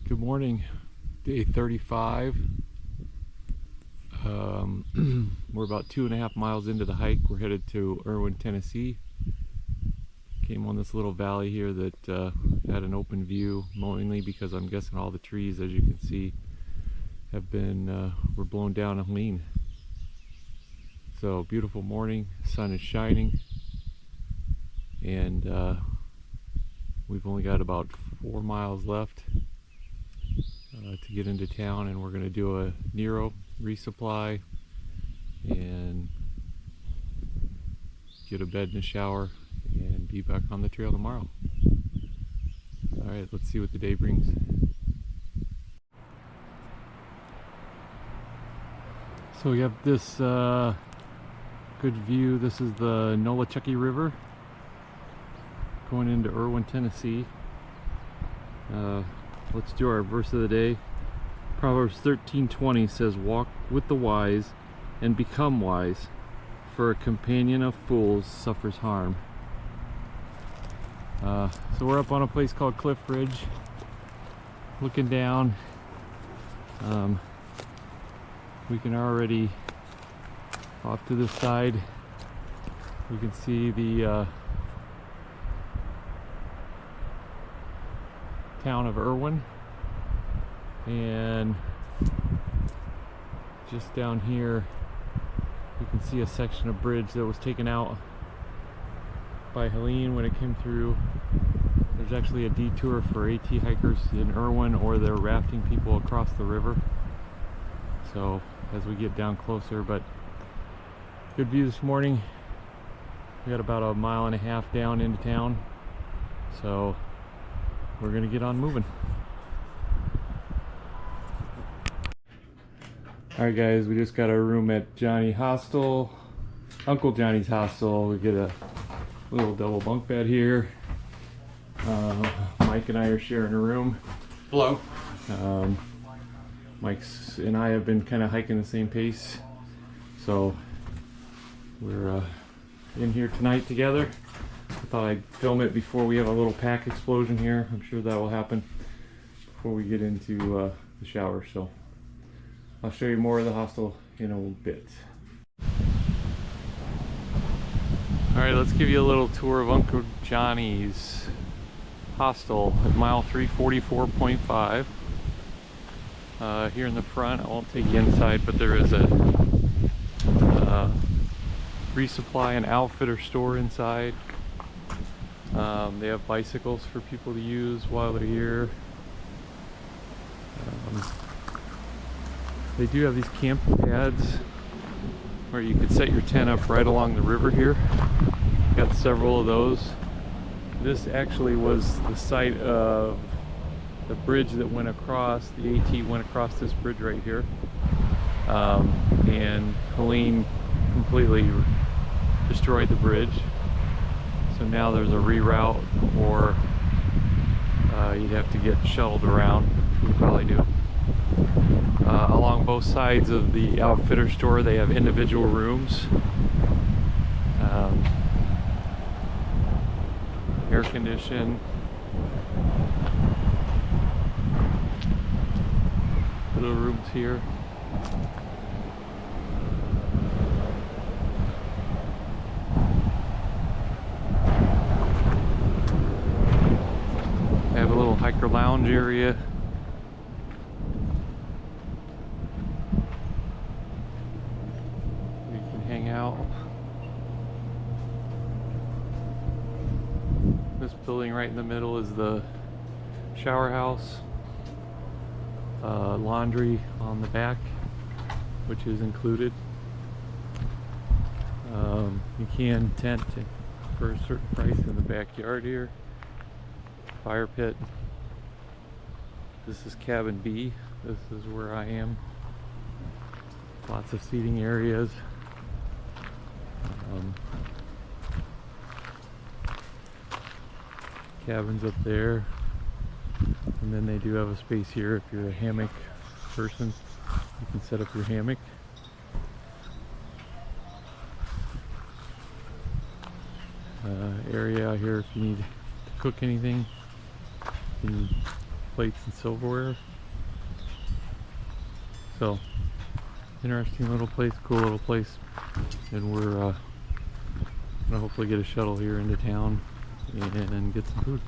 Good morning, day 35. We're about 2.5 miles into the hike. We're headed to Erwin, Tennessee. Came on this little valley here that had an open view, mainly because I'm guessing all the trees, as you can see, have been were blown down and lean. So beautiful morning, sun is shining, and we've only got about 4 miles left to get into town, and we're going to do a NERO resupply and get a bed and a shower and be back on the trail tomorrow. Alright, let's see what the day brings. So we have this good view. This is the Nolichucky River going into Erwin, Tennessee. Let's do our verse of the day. Proverbs 13:20 says, "Walk with the wise and become wise, for a companion of fools suffers harm." So we're up on a place called Cliff Ridge, looking down. We can already, off to the side, we can see the town of Erwin, and just down here you can see a section of bridge that was taken out by Helene when it came through. There's actually a detour for AT hikers in Erwin, or they're rafting people across the river. So as we get down closer, but good view this morning. We got about 1.5 miles down into town, so we're gonna get on moving. Alright guys, we just got a room at Johnny Hostel, Uncle Johnny's Hostel. We get a little double bunk bed here. Mike and I are sharing a room. Hello. Mike and I have been kind of hiking the same pace, so we're in here tonight together. I thought I'd film it before we have a little pack explosion here. I'm sure that will happen before we get into the shower, so I'll show you more of the hostel in a bit. Alright, let's give you a little tour of Uncle Johnny's Hostel at mile 344.5. Here in the front, I won't take you inside, but there is a resupply and outfitter store inside. They have bicycles for people to use while they're here. They do have these camp pads where you could set your tent up right along the river here. Got several of those. This actually was the site of the bridge that went across. The AT went across this bridge right here. And Helene completely destroyed the bridge. So now there's a reroute, or you'd have to get shuttled around, which we'll probably do. Along both sides of the outfitter store, they have individual rooms. Air conditioned. Little rooms here. They have a little hiker lounge area. You can hang out. This building right in the middle is the shower house. Laundry on the back, which is included. You can tent for a certain price in the backyard here. Fire pit. This is cabin B. This is where I am. Lots of seating areas. Cabins up there, and then they do have a space here if you're a hammock person. You can set up your hammock. Area out here if you need to cook anything. You can plates and silverware. So, interesting little place, cool little place. And we're gonna hopefully get a shuttle here into town and get some food.